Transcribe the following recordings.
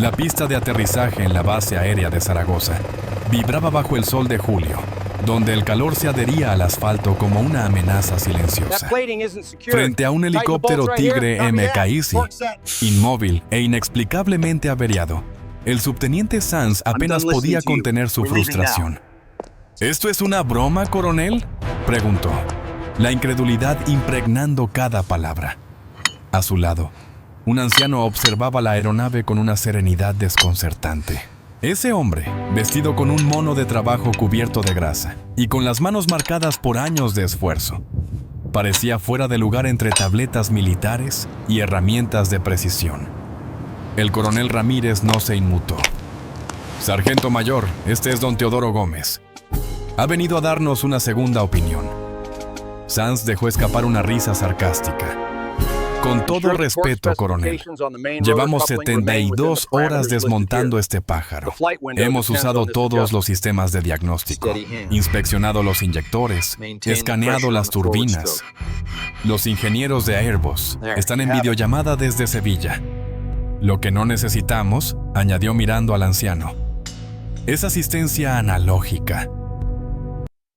La pista de aterrizaje en la base aérea de Zaragoza vibraba bajo el sol de julio, donde el calor se adhería al asfalto como una amenaza silenciosa. Frente a un helicóptero Tigre MK-Easy, inmóvil e inexplicablemente averiado, el subteniente Sanz apenas podía contener su frustración. ¿Esto es una broma, coronel?, preguntó, la incredulidad impregnando cada palabra. A su lado, un anciano observaba la aeronave con una serenidad desconcertante. Ese hombre, vestido con un mono de trabajo cubierto de grasa y con las manos marcadas por años de esfuerzo, parecía fuera de lugar entre tabletas militares y herramientas de precisión. El coronel Ramírez no se inmutó. «Sargento mayor, este es don Teodoro Gómez. Ha venido a darnos una segunda opinión». Sanz dejó escapar una risa sarcástica. «Con todo respeto, coronel, llevamos 72 horas desmontando este pájaro. Hemos usado todos los sistemas de diagnóstico, inspeccionado los inyectores, escaneado las turbinas. Los ingenieros de Airbus están en videollamada desde Sevilla. Lo que no necesitamos», añadió mirando al anciano, «es asistencia analógica».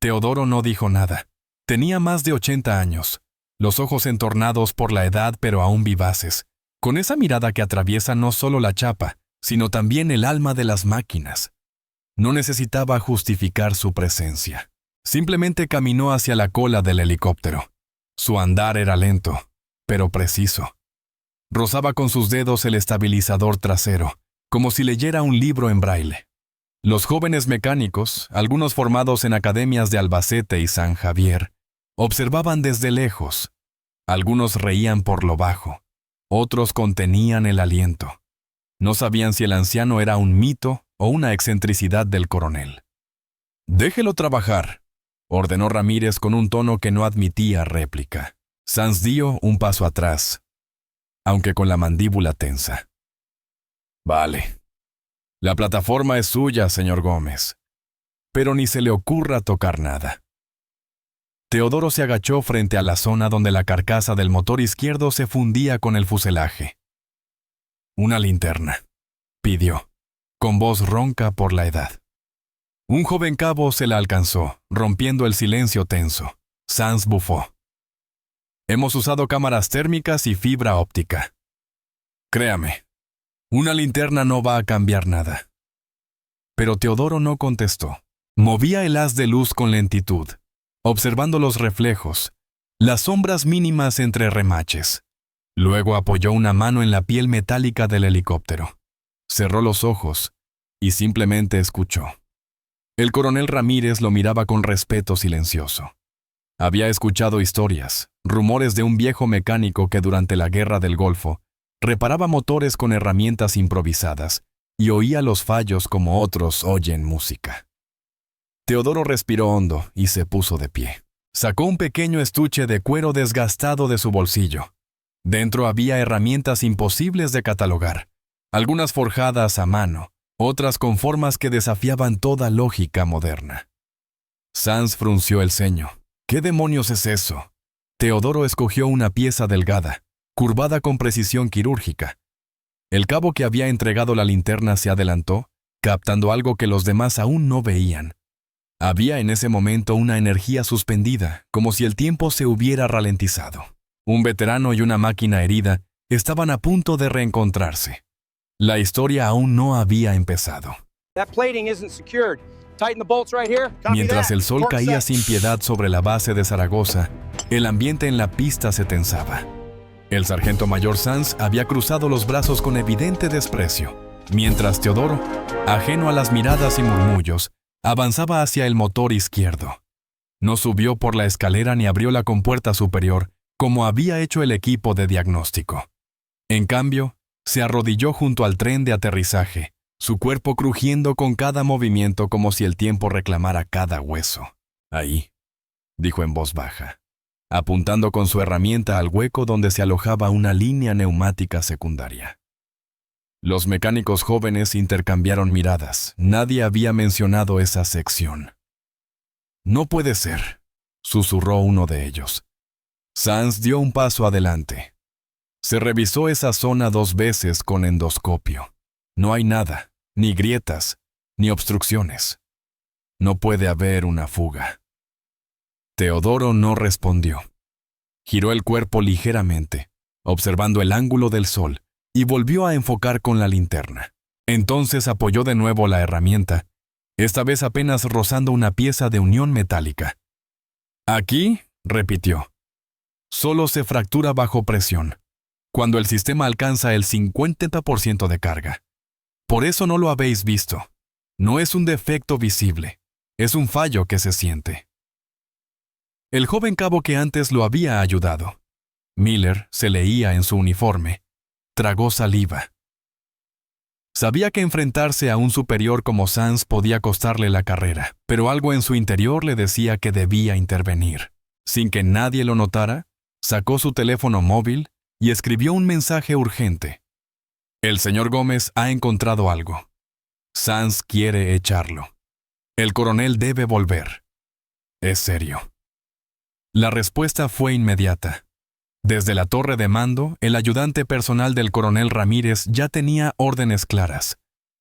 Teodoro no dijo nada. Tenía más de 80 años. Los ojos entornados por la edad pero aún vivaces, con esa mirada que atraviesa no solo la chapa, sino también el alma de las máquinas. No necesitaba justificar su presencia. Simplemente caminó hacia la cola del helicóptero. Su andar era lento, pero preciso. Rozaba con sus dedos el estabilizador trasero, como si leyera un libro en braille. Los jóvenes mecánicos, algunos formados en academias de Albacete y San Javier, observaban desde lejos. Algunos reían por lo bajo, otros contenían el aliento. No sabían si el anciano era un mito o una excentricidad del coronel. «Déjelo trabajar», ordenó Ramírez con un tono que no admitía réplica. Sanz dio un paso atrás, aunque con la mandíbula tensa. «Vale. La plataforma es suya, señor Gómez. Pero ni se le ocurra tocar nada». Teodoro se agachó frente a la zona donde la carcasa del motor izquierdo se fundía con el fuselaje. «Una linterna», pidió, con voz ronca por la edad. Un joven cabo se la alcanzó, rompiendo el silencio tenso. Sanz bufó. «Hemos usado cámaras térmicas y fibra óptica. Créame, una linterna no va a cambiar nada». Pero Teodoro no contestó. Movía el haz de luz con lentitud, observando los reflejos, las sombras mínimas entre remaches. Luego apoyó una mano en la piel metálica del helicóptero. Cerró los ojos y simplemente escuchó. El coronel Ramírez lo miraba con respeto silencioso. Había escuchado historias, rumores de un viejo mecánico que durante la Guerra del Golfo reparaba motores con herramientas improvisadas y oía los fallos como otros oyen música. Teodoro respiró hondo y se puso de pie. Sacó un pequeño estuche de cuero desgastado de su bolsillo. Dentro había herramientas imposibles de catalogar, algunas forjadas a mano, otras con formas que desafiaban toda lógica moderna. Sanz frunció el ceño. ¿Qué demonios es eso? Teodoro escogió una pieza delgada, curvada con precisión quirúrgica. El cabo que había entregado la linterna se adelantó, captando algo que los demás aún no veían. Había en ese momento una energía suspendida, como si el tiempo se hubiera ralentizado. Un veterano y una máquina herida estaban a punto de reencontrarse. La historia aún no había empezado. Mientras el sol caía sin piedad sobre la base de Zaragoza, el ambiente en la pista se tensaba. El sargento mayor Sanz había cruzado los brazos con evidente desprecio, mientras Teodoro, ajeno a las miradas y murmullos, avanzaba hacia el motor izquierdo. No subió por la escalera ni abrió la compuerta superior, como había hecho el equipo de diagnóstico. En cambio, se arrodilló junto al tren de aterrizaje, su cuerpo crujiendo con cada movimiento como si el tiempo reclamara cada hueso. «Ahí», dijo en voz baja, apuntando con su herramienta al hueco donde se alojaba una línea neumática secundaria. Los mecánicos jóvenes intercambiaron miradas. Nadie había mencionado esa sección. «No puede ser», susurró uno de ellos. Sanz dio un paso adelante. Se revisó esa zona 2 veces con endoscopio. No hay nada, ni grietas, ni obstrucciones. No puede haber una fuga. Teodoro no respondió. Giró el cuerpo ligeramente, observando el ángulo del sol, y volvió a enfocar con la linterna. Entonces apoyó de nuevo la herramienta, esta vez apenas rozando una pieza de unión metálica. Aquí, repitió, solo se fractura bajo presión, cuando el sistema alcanza el 50% de carga. Por eso no lo habéis visto. No es un defecto visible, es un fallo que se siente. El joven cabo que antes lo había ayudado, Miller, se leía en su uniforme, tragó saliva. Sabía que enfrentarse a un superior como Sands podía costarle la carrera, pero algo en su interior le decía que debía intervenir. Sin que nadie lo notara, sacó su teléfono móvil y escribió un mensaje urgente. El señor Gómez ha encontrado algo. Sands quiere echarlo. El coronel debe volver. Es serio. La respuesta fue inmediata. Desde la torre de mando, el ayudante personal del coronel Ramírez ya tenía órdenes claras: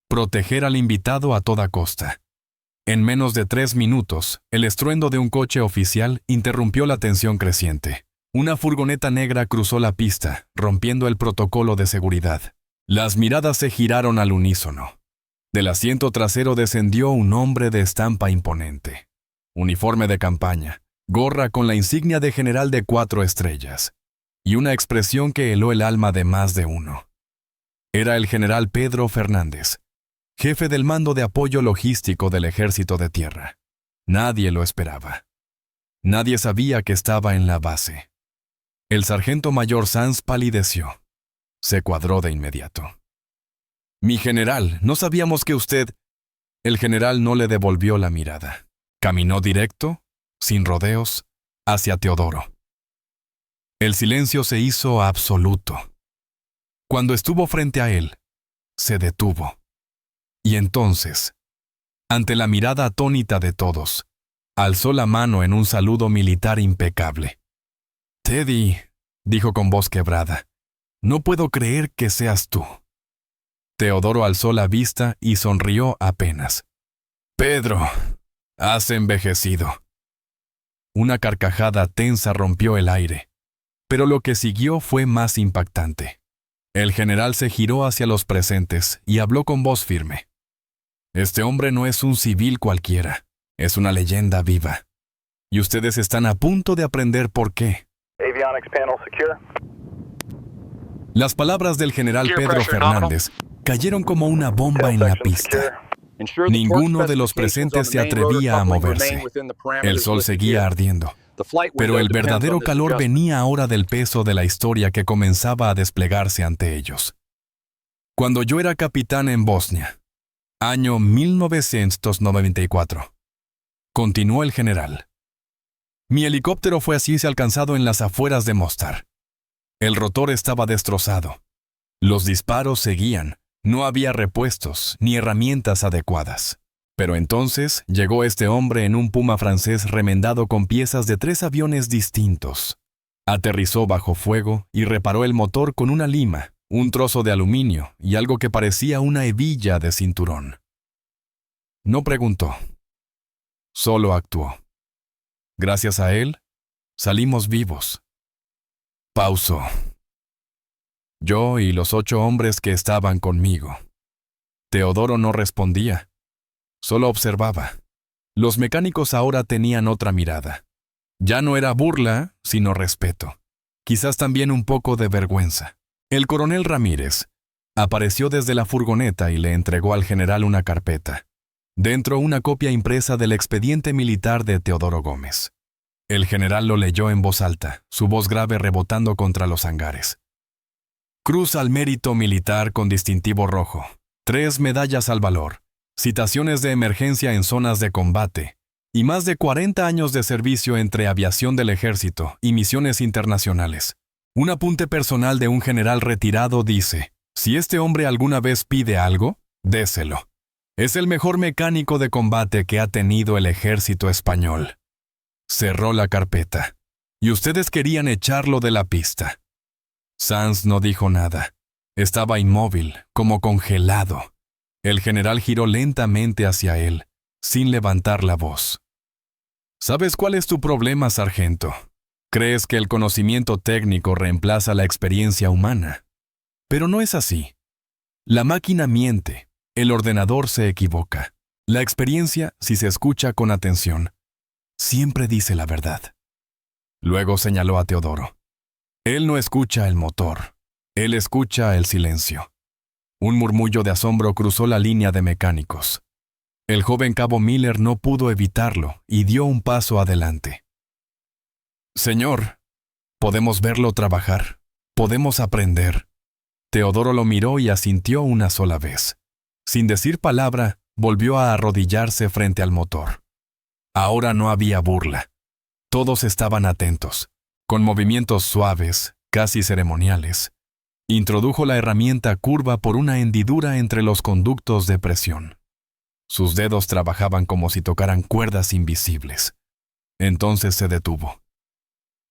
proteger al invitado a toda costa. En menos de 3 minutos, el estruendo de un coche oficial interrumpió la tensión creciente. Una furgoneta negra cruzó la pista, rompiendo el protocolo de seguridad. Las miradas se giraron al unísono. Del asiento trasero descendió un hombre de estampa imponente. Uniforme de campaña, gorra con la insignia de general de 4 estrellas, y una expresión que heló el alma de más de uno. Era el general Pedro Fernández, jefe del mando de apoyo logístico del Ejército de Tierra. Nadie lo esperaba. Nadie sabía que estaba en la base. El sargento mayor Sands palideció. Se cuadró de inmediato. «Mi general, no sabíamos que usted...» El general no le devolvió la mirada. Caminó directo, sin rodeos, hacia Teodoro. El silencio se hizo absoluto. Cuando estuvo frente a él, se detuvo. Y entonces, ante la mirada atónita de todos, alzó la mano en un saludo militar impecable. «Teddy», dijo con voz quebrada, «no puedo creer que seas tú». Teodoro alzó la vista y sonrió apenas. «Pedro, has envejecido». Una carcajada tensa rompió el aire, pero lo que siguió fue más impactante. El general se giró hacia los presentes y habló con voz firme. «Este hombre no es un civil cualquiera, es una leyenda viva. Y ustedes están a punto de aprender por qué». Avionics panel secure. Las palabras del general Pedro Fernández cayeron como una bomba en la pista. Ninguno de los presentes se atrevía a moverse. El sol seguía ardiendo. Pero el verdadero calor venía ahora del peso de la historia que comenzaba a desplegarse ante ellos. Cuando yo era capitán en Bosnia, año 1994, continuó el general. Mi helicóptero fue así alcanzado en las afueras de Mostar. El rotor estaba destrozado. Los disparos seguían. No había repuestos ni herramientas adecuadas. Pero entonces llegó este hombre en un Puma francés remendado con piezas de 3 aviones distintos. Aterrizó bajo fuego y reparó el motor con una lima, un trozo de aluminio y algo que parecía una hebilla de cinturón. No preguntó. Solo actuó. Gracias a él, salimos vivos. Pausó. Yo y los 8 hombres que estaban conmigo. Teodoro no respondía. Solo observaba. Los mecánicos ahora tenían otra mirada. Ya no era burla, sino respeto. Quizás también un poco de vergüenza. El coronel Ramírez apareció desde la furgoneta y le entregó al general una carpeta. Dentro una copia impresa del expediente militar de Teodoro Gómez. El general lo leyó en voz alta, su voz grave rebotando contra los hangares. Cruz al mérito militar con distintivo rojo. 3 medallas al valor. Citaciones de emergencia en zonas de combate. Y más de 40 años de servicio entre aviación del ejército y misiones internacionales. Un apunte personal de un general retirado dice: si este hombre alguna vez pide algo, déselo. Es el mejor mecánico de combate que ha tenido el ejército español. Cerró la carpeta. Y ustedes querían echarlo de la pista. Sands no dijo nada. Estaba inmóvil, como congelado. El general giró lentamente hacia él, sin levantar la voz. ¿Sabes cuál es tu problema, sargento? Crees que el conocimiento técnico reemplaza la experiencia humana. Pero no es así. La máquina miente, el ordenador se equivoca. La experiencia, si se escucha con atención, siempre dice la verdad. Luego señaló a Teodoro. Él no escucha el motor, él escucha el silencio. Un murmullo de asombro cruzó la línea de mecánicos. El joven cabo Miller no pudo evitarlo y dio un paso adelante. Señor, podemos verlo trabajar, podemos aprender. Teodoro lo miró y asintió una sola vez. Sin decir palabra, volvió a arrodillarse frente al motor. Ahora no había burla. Todos estaban atentos. Con movimientos suaves, casi ceremoniales, introdujo la herramienta curva por una hendidura entre los conductos de presión. Sus dedos trabajaban como si tocaran cuerdas invisibles. Entonces se detuvo.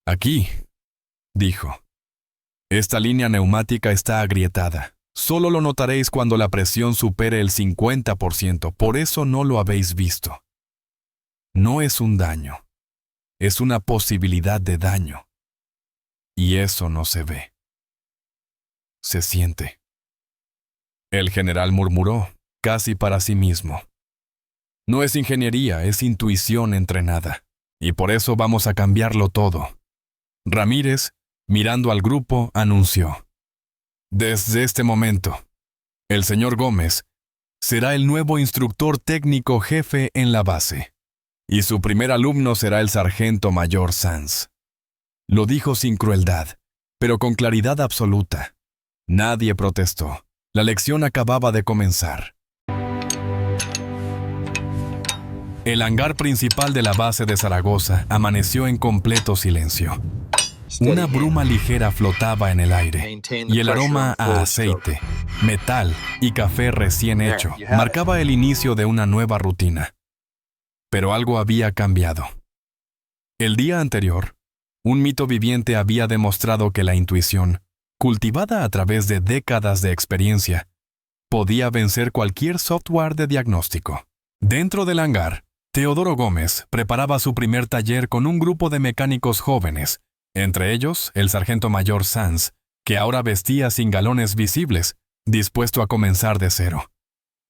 «Aquí», dijo. «Esta línea neumática está agrietada. Solo lo notaréis cuando la presión supere el 50%, por eso no lo habéis visto. No es un daño. Es una posibilidad de daño. Y eso no se ve. Se siente». El general murmuró, casi para sí mismo. «No es ingeniería, es intuición entrenada. Y por eso vamos a cambiarlo todo». Ramírez, mirando al grupo, anunció. «Desde este momento, el señor Gómez será el nuevo instructor técnico jefe en la base. Y su primer alumno será el sargento mayor Sanz». Lo dijo sin crueldad, pero con claridad absoluta. Nadie protestó. La lección acababa de comenzar. El hangar principal de la base de Zaragoza amaneció en completo silencio. Una bruma ligera flotaba en el aire, y el aroma a aceite, metal y café recién hecho marcaba el inicio de una nueva rutina. Pero algo había cambiado. El día anterior, un mito viviente había demostrado que la intuición, cultivada a través de décadas de experiencia, podía vencer cualquier software de diagnóstico. Dentro del hangar, Teodoro Gómez preparaba su primer taller con un grupo de mecánicos jóvenes, entre ellos el sargento mayor Sanz, que ahora vestía sin galones visibles, dispuesto a comenzar de cero.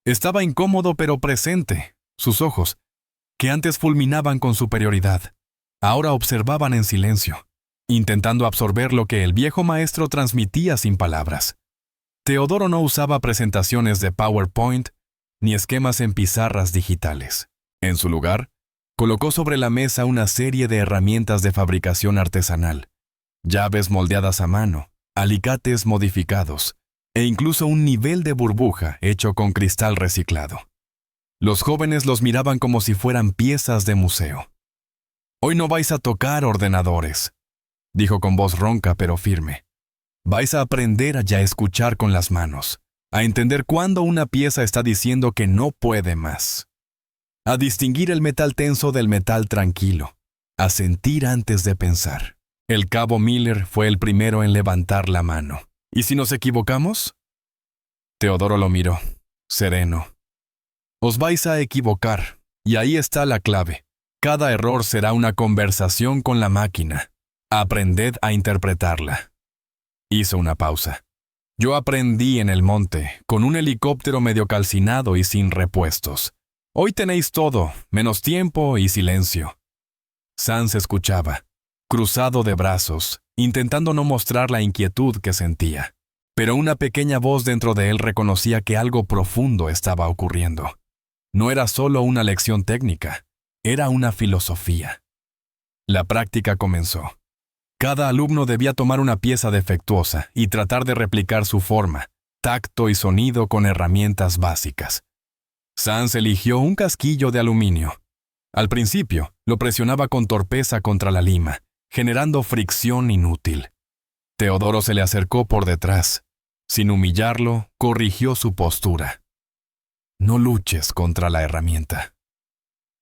Estaba incómodo pero presente. Sus ojos, que antes fulminaban con superioridad, ahora observaban en silencio, intentando absorber lo que el viejo maestro transmitía sin palabras. Teodoro no usaba presentaciones de PowerPoint ni esquemas en pizarras digitales. En su lugar, colocó sobre la mesa una serie de herramientas de fabricación artesanal, llaves moldeadas a mano, alicates modificados, e incluso un nivel de burbuja hecho con cristal reciclado. Los jóvenes los miraban como si fueran piezas de museo. «Hoy no vais a tocar ordenadores», dijo con voz ronca pero firme. «Vais a aprender a ya escuchar con las manos, a entender cuándo una pieza está diciendo que no puede más, a distinguir el metal tenso del metal tranquilo, a sentir antes de pensar». El cabo Miller fue el primero en levantar la mano. «¿Y si nos equivocamos?». Teodoro lo miró, sereno. «Os vais a equivocar, y ahí está la clave. Cada error será una conversación con la máquina. Aprended a interpretarla». Hizo una pausa. «Yo aprendí en el monte, con un helicóptero medio calcinado y sin repuestos. Hoy tenéis todo, menos tiempo y silencio». Sanz escuchaba, cruzado de brazos, intentando no mostrar la inquietud que sentía. Pero una pequeña voz dentro de él reconocía que algo profundo estaba ocurriendo. No era solo una lección técnica, era una filosofía. La práctica comenzó. Cada alumno debía tomar una pieza defectuosa y tratar de replicar su forma, tacto y sonido con herramientas básicas. Sanz eligió un casquillo de aluminio. Al principio, lo presionaba con torpeza contra la lima, generando fricción inútil. Teodoro se le acercó por detrás. Sin humillarlo, corrigió su postura. «No luches contra la herramienta.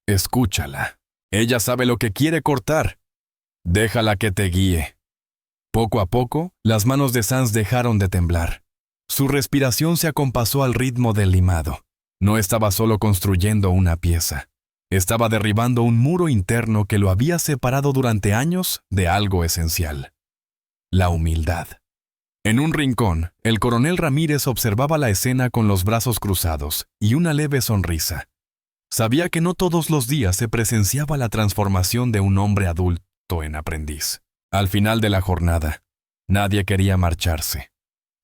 Escúchala. Ella sabe lo que quiere cortar. Déjala que te guíe». Poco a poco, las manos de Sanz dejaron de temblar. Su respiración se acompasó al ritmo del limado. No estaba solo construyendo una pieza. Estaba derribando un muro interno que lo había separado durante años de algo esencial: la humildad. En un rincón, el coronel Ramírez observaba la escena con los brazos cruzados y una leve sonrisa. Sabía que no todos los días se presenciaba la transformación de un hombre adulto en aprendiz. Al final de la jornada, nadie quería marcharse.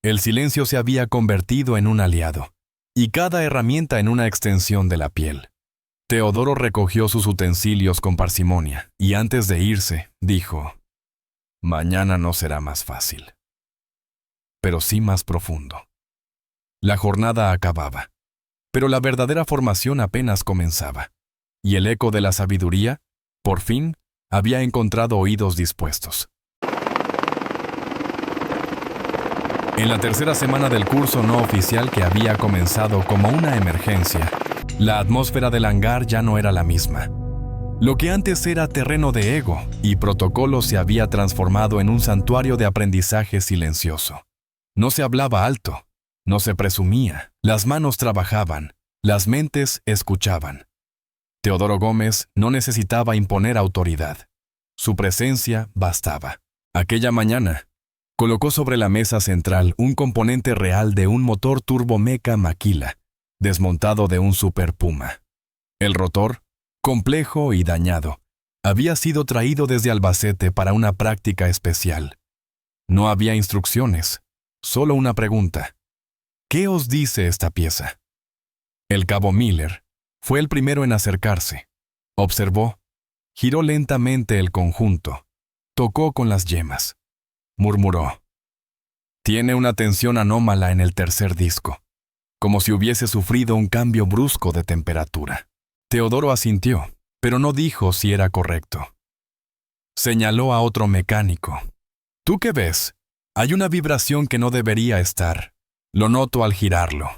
El silencio se había convertido en un aliado, y cada herramienta en una extensión de la piel. Teodoro recogió sus utensilios con parsimonia, y antes de irse, dijo: «Mañana no será más fácil, pero sí más profundo». La jornada acababa, pero la verdadera formación apenas comenzaba, y el eco de la sabiduría, por fin, había encontrado oídos dispuestos. En la tercera semana del curso no oficial, que había comenzado como una emergencia, la atmósfera del hangar ya no era la misma. Lo que antes era terreno de ego y protocolo se había transformado en un santuario de aprendizaje silencioso. No se hablaba alto, no se presumía, las manos trabajaban, las mentes escuchaban. Teodoro Gómez no necesitaba imponer autoridad. Su presencia bastaba. Aquella mañana, colocó sobre la mesa central un componente real de un motor turbomeca Maquila, desmontado de un Super Puma. El rotor, complejo y dañado, había sido traído desde Albacete para una práctica especial. No había instrucciones, solo una pregunta: ¿qué os dice esta pieza? El cabo Miller fue el primero en acercarse. Observó, giró lentamente el conjunto, tocó con las yemas. Murmuró: «Tiene una tensión anómala en el tercer disco, como si hubiese sufrido un cambio brusco de temperatura». Teodoro asintió, pero no dijo si era correcto. Señaló a otro mecánico: «¿Tú qué ves? Hay una vibración que no debería estar. Lo noto al girarlo.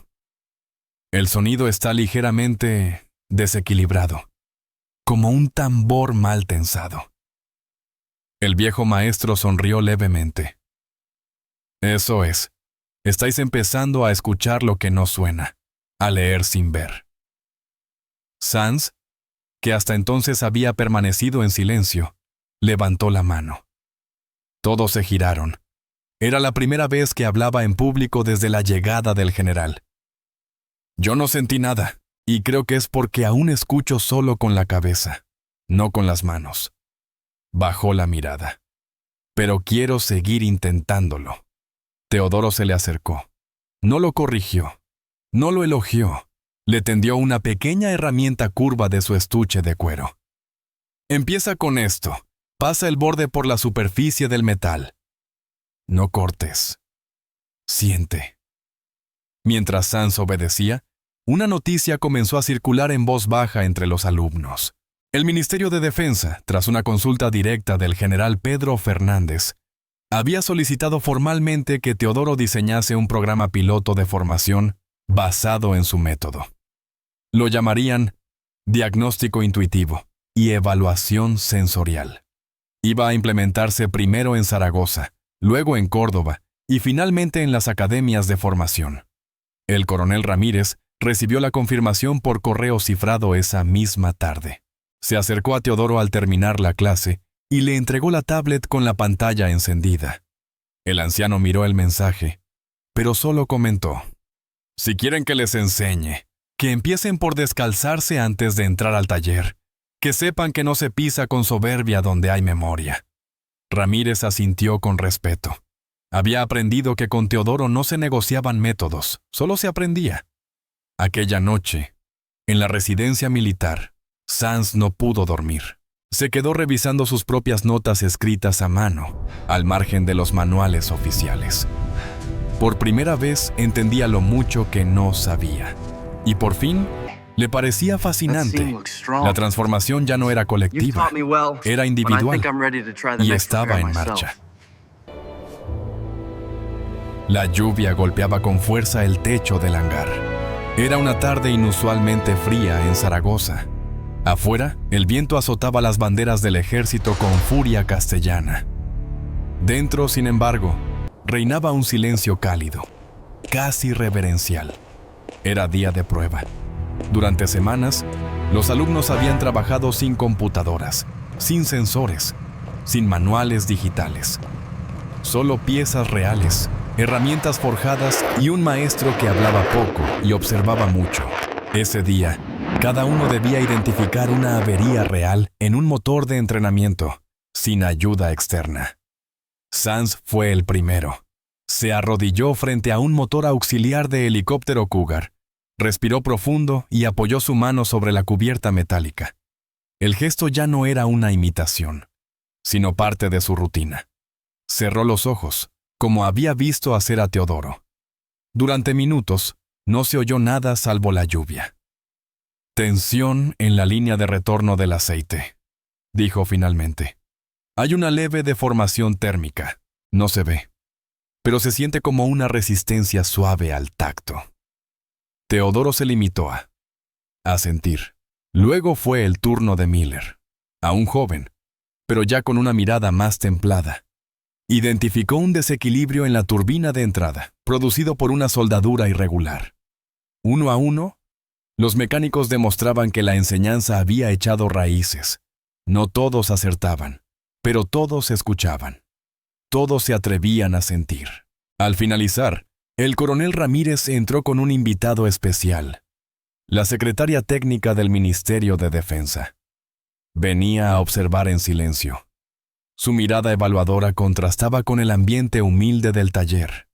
El sonido está ligeramente desequilibrado, como un tambor mal tensado». El viejo maestro sonrió levemente. «Eso es. Estáis empezando a escuchar lo que no suena, a leer sin ver». Sanz, que hasta entonces había permanecido en silencio, levantó la mano. Todos se giraron. Era la primera vez que hablaba en público desde la llegada del general. «Yo no sentí nada, y creo que es porque aún escucho solo con la cabeza, no con las manos». Bajó la mirada. «Pero quiero seguir intentándolo». Teodoro se le acercó. No lo corrigió, no lo elogió. Le tendió una pequeña herramienta curva de su estuche de cuero. «Empieza con esto. Pasa el borde por la superficie del metal. No cortes. Siente». Mientras Sanz obedecía, una noticia comenzó a circular en voz baja entre los alumnos. El Ministerio de Defensa, tras una consulta directa del general Pedro Fernández, había solicitado formalmente que Teodoro diseñase un programa piloto de formación basado en su método. Lo llamarían diagnóstico intuitivo y evaluación sensorial. Iba a implementarse primero en Zaragoza, luego en Córdoba y finalmente en las academias de formación. El coronel Ramírez recibió la confirmación por correo cifrado esa misma tarde. Se acercó a Teodoro al terminar la clase y le entregó la tablet con la pantalla encendida. El anciano miró el mensaje, pero solo comentó: «Si quieren que les enseñe, que empiecen por descalzarse antes de entrar al taller, que sepan que no se pisa con soberbia donde hay memoria». Ramírez asintió con respeto. Había aprendido que con Teodoro no se negociaban métodos, solo se aprendía. Aquella noche, en la residencia militar, Sanz no pudo dormir. Se quedó revisando sus propias notas escritas a mano, al margen de los manuales oficiales. Por primera vez entendía lo mucho que no sabía. Y por fin, le parecía fascinante. La transformación ya no era colectiva, era individual y estaba en marcha. La lluvia golpeaba con fuerza el techo del hangar. Era una tarde inusualmente fría en Zaragoza. Afuera, el viento azotaba las banderas del ejército con furia castellana. Dentro, sin embargo, reinaba un silencio cálido. casi reverencial. Era día de prueba. Durante semanas, los alumnos habían trabajado sin computadoras, sin sensores, sin manuales digitales. Solo piezas reales, herramientas forjadas y un maestro que hablaba poco y observaba mucho. Ese día, cada uno debía identificar una avería real en un motor de entrenamiento, sin ayuda externa. Sands fue el primero. Se arrodilló frente a un motor auxiliar de helicóptero Cougar. Respiró profundo y apoyó su mano sobre la cubierta metálica. El gesto ya no era una imitación, sino parte de su rutina. Cerró los ojos, como había visto hacer a Teodoro. Durante minutos, no se oyó nada salvo la lluvia. Tensión en la línea de retorno del aceite, dijo finalmente. Hay una leve deformación térmica, no se ve, pero se siente como una resistencia suave al tacto. Teodoro se limitó a sentir. Luego fue el turno de Miller, aún joven, pero ya con una mirada más templada. Identificó un desequilibrio en la turbina de entrada, producido por una soldadura irregular. Uno a uno, los mecánicos demostraban que la enseñanza había echado raíces. No todos acertaban, pero todos escuchaban. Todos se atrevían a sentir. Al finalizar, el coronel Ramírez entró con un invitado especial, la secretaria técnica del Ministerio de Defensa. Venía a observar en silencio. Su mirada evaluadora contrastaba con el ambiente humilde del taller.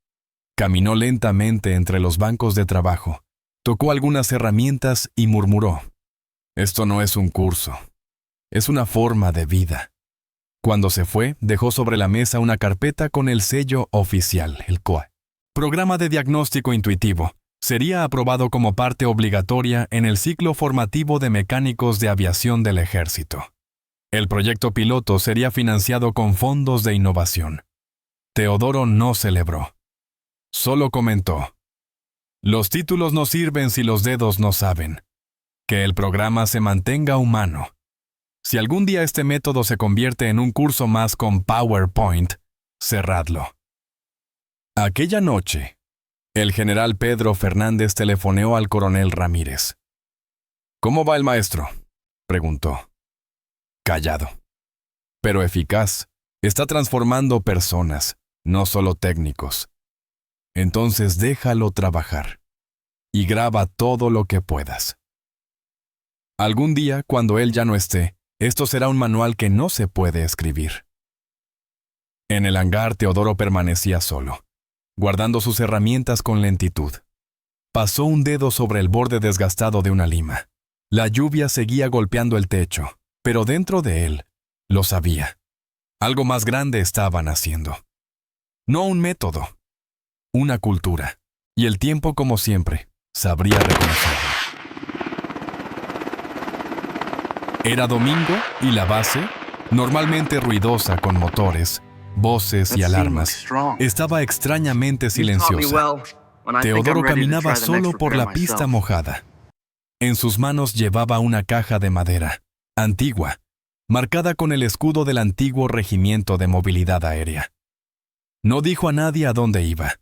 Caminó lentamente entre los bancos de trabajo, tocó algunas herramientas y murmuró: «Esto no es un curso, es una forma de vida». Cuando se fue, dejó sobre la mesa una carpeta con el sello oficial, el COA. Programa de diagnóstico intuitivo. Sería aprobado como parte obligatoria en el ciclo formativo de mecánicos de aviación del Ejército. El proyecto piloto sería financiado con fondos de innovación. Teodoro no celebró. Solo comentó: «Los títulos no sirven si los dedos no saben. Que el programa se mantenga humano. Si algún día este método se convierte en un curso más con PowerPoint, cerradlo». Aquella noche, el general Pedro Fernández telefoneó al coronel Ramírez. «¿Cómo va el maestro?», preguntó. Callado, pero eficaz. Está transformando personas, no solo técnicos. Entonces déjalo trabajar y graba todo lo que puedas. Algún día, cuando él ya no esté, esto será un manual que no se puede escribir. En el hangar, Teodoro permanecía solo, guardando sus herramientas con lentitud. Pasó un dedo sobre el borde desgastado de una lima. La lluvia seguía golpeando el techo, pero dentro de él, lo sabía. Algo más grande estaban haciendo. No un método, una cultura. Y el tiempo, como siempre, sabría reconocerlo. Era domingo y la base, normalmente ruidosa con motores, voces y alarmas, estaba extrañamente silenciosa. Teodoro caminaba solo por la pista mojada. En sus manos llevaba una caja de madera, antigua, marcada con el escudo del antiguo Regimiento de Movilidad Aérea. No dijo a nadie a dónde iba.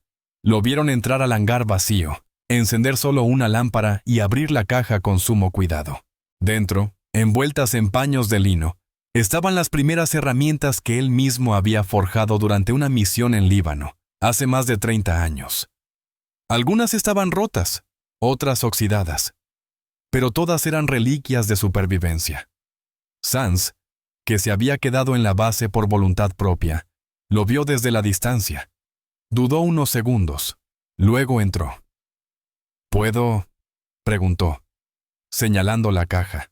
Lo vieron entrar al hangar vacío, encender solo una lámpara y abrir la caja con sumo cuidado. Dentro, envueltas en paños de lino, estaban las primeras herramientas que él mismo había forjado durante una misión en Líbano, hace más de 30 años. Algunas estaban rotas, otras oxidadas, pero todas eran reliquias de supervivencia. Sands, que se había quedado en la base por voluntad propia, lo vio desde la distancia. Dudó unos segundos. Luego entró. «¿Puedo?», preguntó, señalando la caja.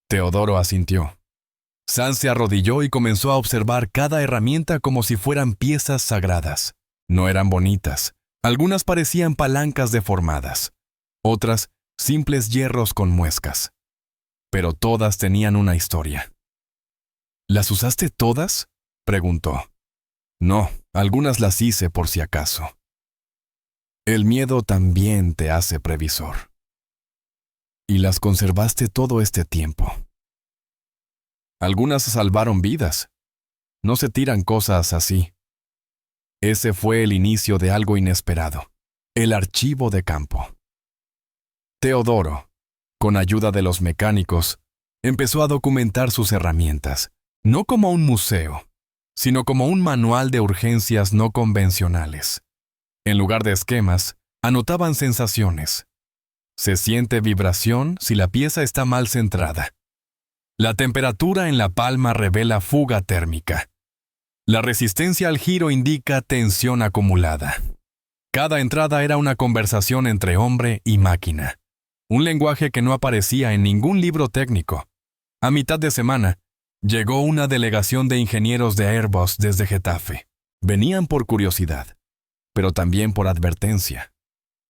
Teodoro asintió. Sands se arrodilló y comenzó a observar cada herramienta como si fueran piezas sagradas. No eran bonitas. Algunas parecían palancas deformadas. Otras, simples hierros con muescas. Pero todas tenían una historia. «¿Las usaste todas?», preguntó. «No, algunas las hice por si acaso». El miedo también te hace previsor. «¿Y las conservaste todo este tiempo?». «Algunas salvaron vidas. No se tiran cosas así». Ese fue el inicio de algo inesperado. El archivo de campo. Teodoro, con ayuda de los mecánicos, empezó a documentar sus herramientas, no como un museo, sino como un manual de urgencias no convencionales. En lugar de esquemas, anotaban sensaciones. Se siente vibración si la pieza está mal centrada. La temperatura en la palma revela fuga térmica. La resistencia al giro indica tensión acumulada. Cada entrada era una conversación entre hombre y máquina. Un lenguaje que no aparecía en ningún libro técnico. A mitad de semana, llegó una delegación de ingenieros de Airbus desde Getafe. Venían por curiosidad, pero también por advertencia.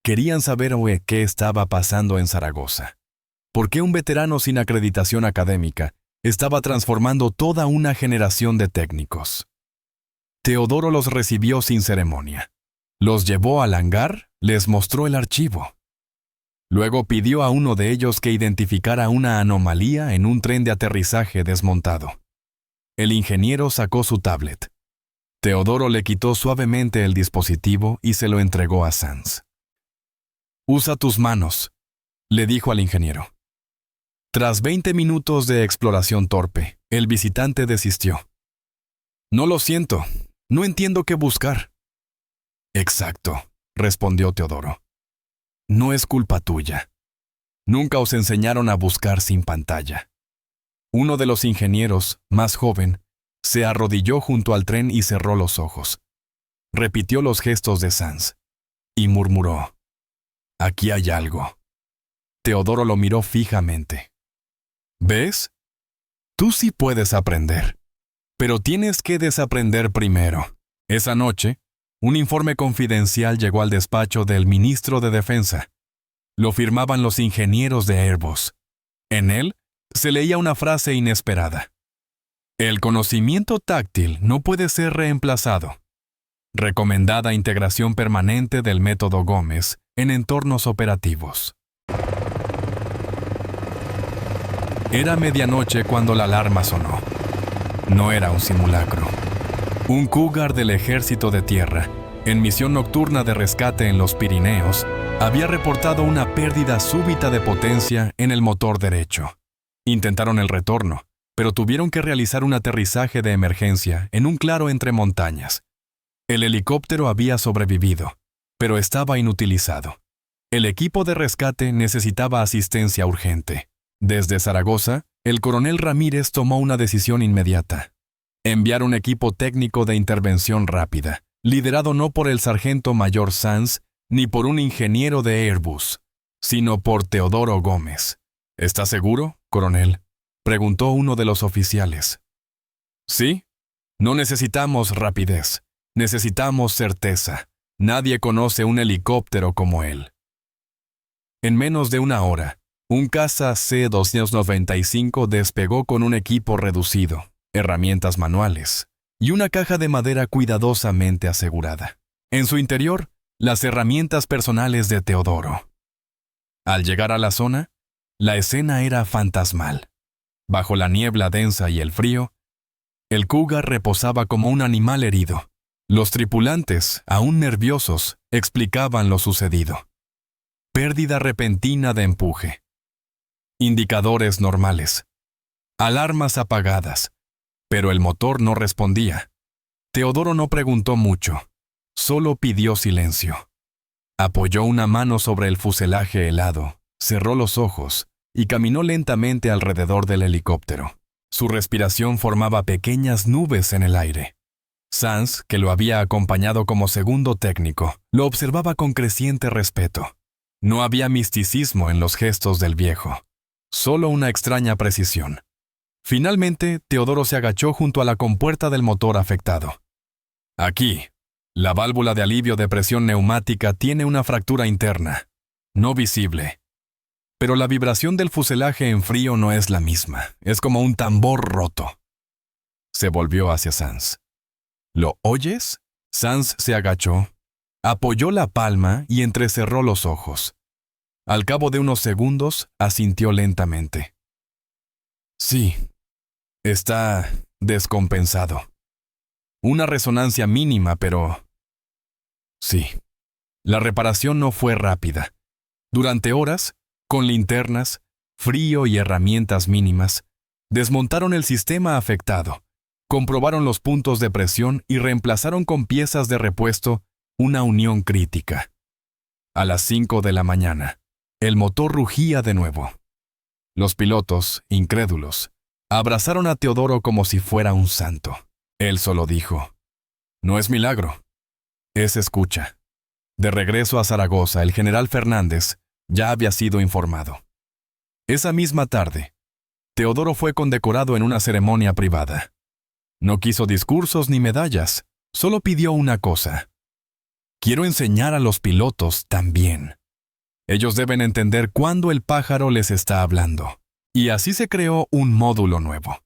Querían saber qué estaba pasando en Zaragoza. ¿Por qué un veterano sin acreditación académica estaba transformando toda una generación de técnicos? Teodoro los recibió sin ceremonia. Los llevó al hangar, les mostró el archivo. Luego pidió a uno de ellos que identificara una anomalía en un tren de aterrizaje desmontado. El ingeniero sacó su tablet. Teodoro le quitó suavemente el dispositivo y se lo entregó a Sanz. «Usa tus manos», le dijo al ingeniero. Tras 20 minutos de exploración torpe, el visitante desistió. «No lo siento, no entiendo qué buscar». «Exacto», respondió Teodoro. «No es culpa tuya. Nunca os enseñaron a buscar sin pantalla». Uno de los ingenieros, más joven, se arrodilló junto al tren y cerró los ojos. Repitió los gestos de Sanz y murmuró: «Aquí hay algo». Teodoro lo miró fijamente. «¿Ves? Tú sí puedes aprender, pero tienes que desaprender primero». Esa noche, un informe confidencial llegó al despacho del ministro de Defensa. Lo firmaban los ingenieros de Airbus. En él se leía una frase inesperada: «El conocimiento táctil no puede ser reemplazado. Recomendada integración permanente del método Gómez en entornos operativos». Era medianoche cuando la alarma sonó. No era un simulacro. Un Cougar del Ejército de Tierra, en misión nocturna de rescate en los Pirineos, había reportado una pérdida súbita de potencia en el motor derecho. Intentaron el retorno, pero tuvieron que realizar un aterrizaje de emergencia en un claro entre montañas. El helicóptero había sobrevivido, pero estaba inutilizado. El equipo de rescate necesitaba asistencia urgente. Desde Zaragoza, el coronel Ramírez tomó una decisión inmediata: enviar un equipo técnico de intervención rápida, liderado no por el sargento mayor Sanz ni por un ingeniero de Airbus, sino por Teodoro Gómez. «¿Está seguro, coronel?», preguntó uno de los oficiales. «Sí, no necesitamos rapidez, necesitamos certeza. Nadie conoce un helicóptero como él». En menos de una hora, un caza C-295 despegó con un equipo reducido, herramientas manuales y una caja de madera cuidadosamente asegurada. En su interior, las herramientas personales de Teodoro. Al llegar a la zona, la escena era fantasmal. Bajo la niebla densa y el frío, el Cougar reposaba como un animal herido. Los tripulantes, aún nerviosos, explicaban lo sucedido. Pérdida repentina de empuje. Indicadores normales. Alarmas apagadas. Pero el motor no respondía. Teodoro no preguntó mucho. Solo pidió silencio. Apoyó una mano sobre el fuselaje helado, cerró los ojos y caminó lentamente alrededor del helicóptero. Su respiración formaba pequeñas nubes en el aire. Sanz, que lo había acompañado como segundo técnico, lo observaba con creciente respeto. No había misticismo en los gestos del viejo, solo una extraña precisión. Finalmente, Teodoro se agachó junto a la compuerta del motor afectado. «Aquí, la válvula de alivio de presión neumática tiene una fractura interna, no visible. Pero la vibración del fuselaje en frío no es la misma, es como un tambor roto». Se volvió hacia Sanz. «¿Lo oyes?». Sanz se agachó, apoyó la palma y entrecerró los ojos. Al cabo de unos segundos, asintió lentamente. «Sí, está descompensado. Una resonancia mínima, pero... sí». La reparación no fue rápida. Durante horas, con linternas, frío y herramientas mínimas, desmontaron el sistema afectado, comprobaron los puntos de presión y reemplazaron con piezas de repuesto una unión crítica. A las 5 de la mañana, el motor rugía de nuevo. Los pilotos, incrédulos, abrazaron a Teodoro como si fuera un santo. Él solo dijo: «No es milagro, es escucha». De regreso a Zaragoza, el general Fernández ya había sido informado. Esa misma tarde, Teodoro fue condecorado en una ceremonia privada. No quiso discursos ni medallas, solo pidió una cosa: «Quiero enseñar a los pilotos también. Ellos deben entender cuándo el pájaro les está hablando». Y así se creó un módulo nuevo: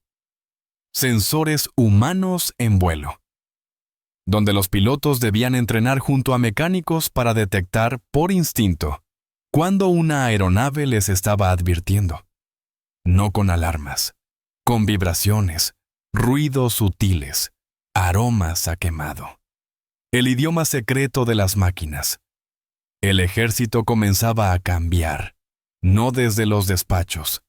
Sensores humanos en vuelo, donde los pilotos debían entrenar junto a mecánicos para detectar por instinto cuando una aeronave les estaba advirtiendo. No con alarmas, con vibraciones, ruidos sutiles, aromas a quemado. El idioma secreto de las máquinas. El ejército comenzaba a cambiar, no desde los despachos,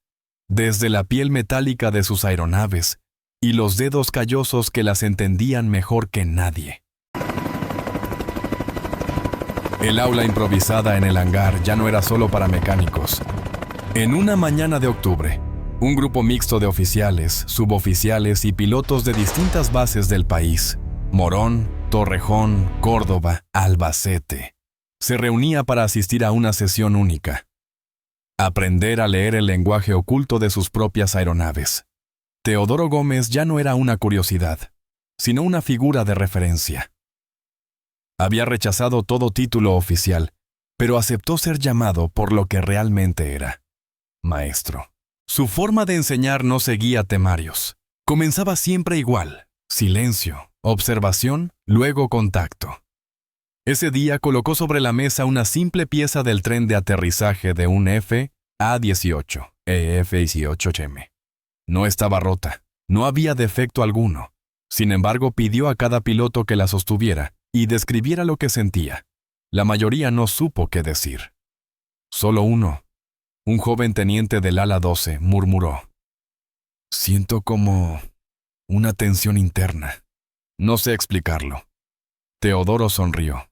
desde la piel metálica de sus aeronaves y los dedos callosos que las entendían mejor que nadie. El aula improvisada en el hangar ya no era solo para mecánicos. En una mañana de octubre, un grupo mixto de oficiales, suboficiales y pilotos de distintas bases del país, Morón, Torrejón, Córdoba, Albacete, se reunía para asistir a una sesión única: aprender a leer el lenguaje oculto de sus propias aeronaves. Teodoro Gómez ya no era una curiosidad, sino una figura de referencia. Había rechazado todo título oficial, pero aceptó ser llamado por lo que realmente era: maestro. Su forma de enseñar no seguía temarios. Comenzaba siempre igual: silencio, observación, luego contacto. Ese día colocó sobre la mesa una simple pieza del tren de aterrizaje de un FA-18, EF-18M. No estaba rota, no había defecto alguno. Sin embargo, pidió a cada piloto que la sostuviera y describiera lo que sentía. La mayoría no supo qué decir. Solo uno, un joven teniente del ala 12, murmuró: «Siento como una tensión interna. No sé explicarlo». Teodoro sonrió.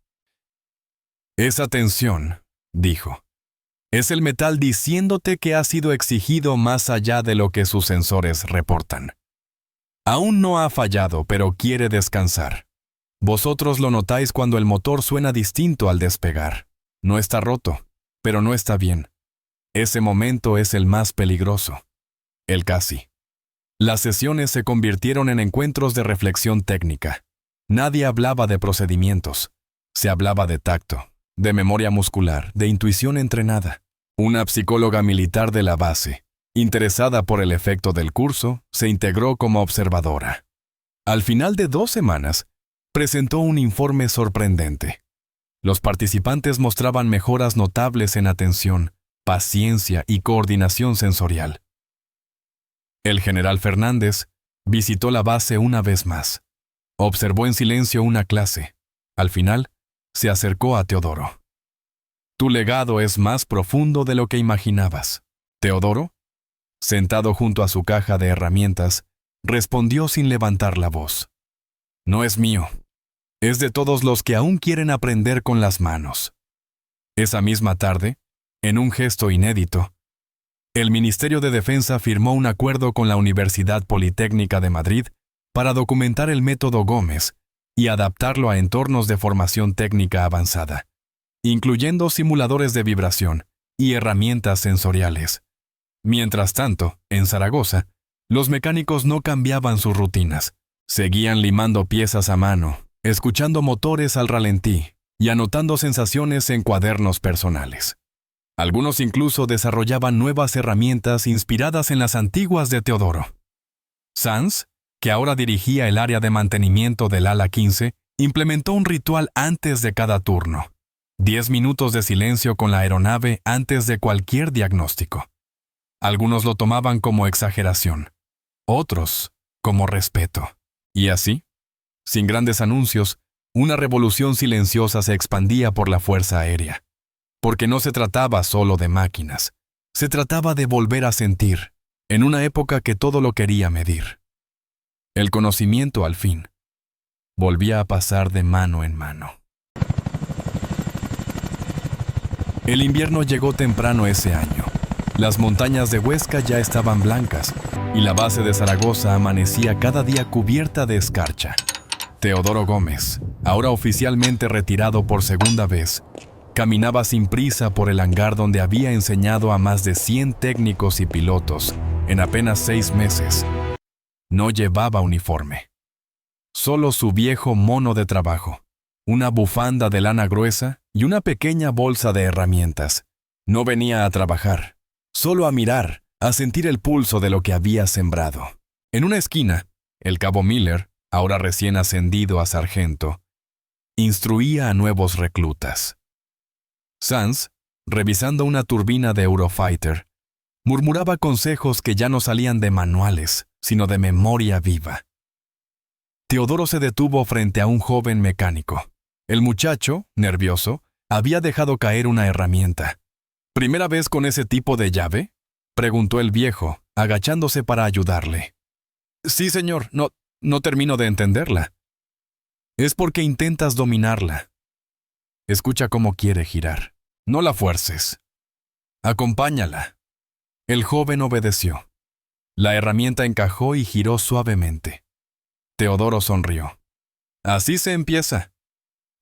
«Esa tensión», dijo, «es el metal diciéndote que ha sido exigido más allá de lo que sus sensores reportan. Aún no ha fallado, pero quiere descansar. Vosotros lo notáis cuando el motor suena distinto al despegar. No está roto, pero no está bien. Ese momento es el más peligroso. El casi». Las sesiones se convirtieron en encuentros de reflexión técnica. Nadie hablaba de procedimientos. Se hablaba de tacto, de memoria muscular, de intuición entrenada. Una psicóloga militar de la base, interesada por el efecto del curso, se integró como observadora. Al final de 2 semanas, presentó un informe sorprendente. Los participantes mostraban mejoras notables en atención, paciencia y coordinación sensorial. El general Fernández visitó la base una vez más. Observó en silencio una clase. Al final, se acercó a Teodoro. «Tu legado es más profundo de lo que imaginabas». Teodoro, sentado junto a su caja de herramientas, respondió sin levantar la voz: «No es mío. Es de todos los que aún quieren aprender con las manos». Esa misma tarde, en un gesto inédito, el Ministerio de Defensa firmó un acuerdo con la Universidad Politécnica de Madrid para documentar el método Gómez y adaptarlo a entornos de formación técnica avanzada, incluyendo simuladores de vibración y herramientas sensoriales. Mientras tanto, en Zaragoza, los mecánicos no cambiaban sus rutinas. Seguían limando piezas a mano, escuchando motores al ralentí y anotando sensaciones en cuadernos personales. Algunos incluso desarrollaban nuevas herramientas inspiradas en las antiguas de Teodoro. Sanz, que ahora dirigía el área de mantenimiento del ala 15, implementó un ritual antes de cada turno: 10 minutos de silencio con la aeronave antes de cualquier diagnóstico. Algunos lo tomaban como exageración, otros como respeto. Y así, sin grandes anuncios, Una revolución silenciosa se expandía por la Fuerza Aérea, porque no se trataba solo de máquinas, se trataba de volver a sentir, en una época que todo lo quería medir. El conocimiento, al fin, volvía a pasar de mano en mano. El invierno llegó temprano ese año. Las montañas de Huesca ya estaban blancas y la base de Zaragoza amanecía cada día cubierta de escarcha. Teodoro Gómez, ahora oficialmente retirado por segunda vez, caminaba sin prisa por el hangar donde había enseñado a más de 100 técnicos y pilotos en apenas 6 meses. No llevaba uniforme. Solo su viejo mono de trabajo, una bufanda de lana gruesa y una pequeña bolsa de herramientas. No venía a trabajar, solo a mirar, a sentir el pulso de lo que había sembrado. En una esquina, el cabo Miller, ahora recién ascendido a sargento, instruía a nuevos reclutas. Sanz, revisando una turbina de Eurofighter, murmuraba consejos que ya no salían de manuales, sino de memoria viva. Teodoro se detuvo frente a un joven mecánico. El muchacho, nervioso, había dejado caer una herramienta. ¿Primera vez con ese tipo de llave?, preguntó el viejo, agachándose para ayudarle. Sí, señor, no termino de entenderla. Es porque intentas dominarla. Escucha cómo quiere girar. No la fuerces. Acompáñala. El joven obedeció. La herramienta encajó y giró suavemente. Teodoro sonrió. Así se empieza.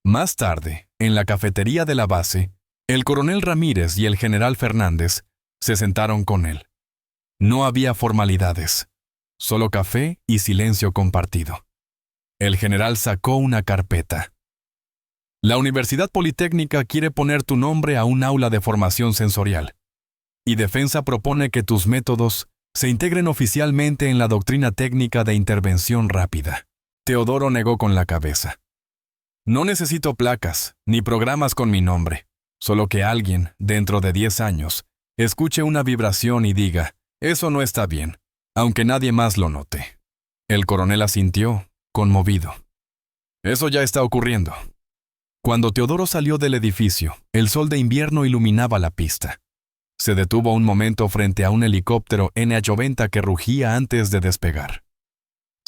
Más tarde, en la cafetería de la base, el coronel Ramírez y el general Fernández se sentaron con él. No había formalidades, solo café y silencio compartido. El general sacó una carpeta. La Universidad Politécnica quiere poner tu nombre a un aula de formación sensorial. Y Defensa propone que tus métodos se integren oficialmente en la doctrina técnica de intervención rápida. Teodoro negó con la cabeza. No necesito placas, ni programas con mi nombre. Solo que alguien, dentro de 10 años, escuche una vibración y diga, eso no está bien, aunque nadie más lo note. El coronel asintió, conmovido. Eso ya está ocurriendo. Cuando Teodoro salió del edificio, el sol de invierno iluminaba la pista. Se detuvo un momento frente a un helicóptero NH-90 que rugía antes de despegar.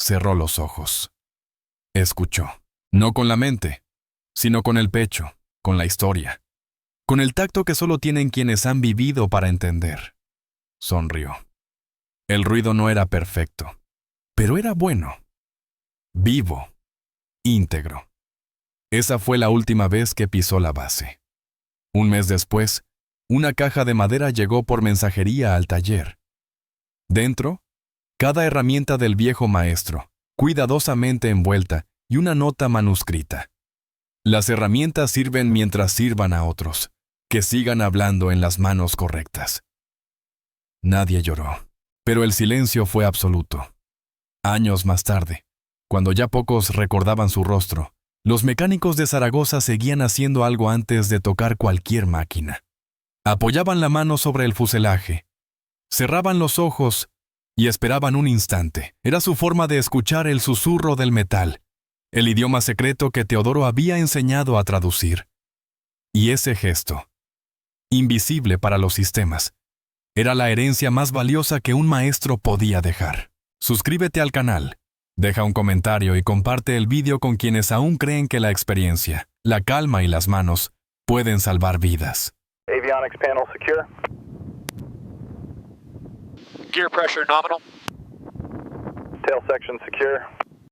Cerró los ojos. Escuchó. No con la mente, sino con el pecho, con la historia. Con el tacto que solo tienen quienes han vivido para entender. Sonrió. El ruido no era perfecto, pero era bueno. Vivo. Íntegro. Esa fue la última vez que pisó la base. Un mes después, una caja de madera llegó por mensajería al taller. Dentro, cada herramienta del viejo maestro, cuidadosamente envuelta, y una nota manuscrita. Las herramientas sirven mientras sirvan a otros, que sigan hablando en las manos correctas. Nadie lloró, pero el silencio fue absoluto. Años más tarde, cuando ya pocos recordaban su rostro, los mecánicos de Zaragoza seguían haciendo algo antes de tocar cualquier máquina. Apoyaban la mano sobre el fuselaje, cerraban los ojos y esperaban un instante. Era su forma de escuchar el susurro del metal, el idioma secreto que Teodoro había enseñado a traducir. Y ese gesto, invisible para los sistemas, era la herencia más valiosa que un maestro podía dejar. Suscríbete al canal, deja un comentario y comparte el vídeo con quienes aún creen que la experiencia, la calma y las manos pueden salvar vidas. Avionics panel secure. Gear pressure nominal. Tail section secure.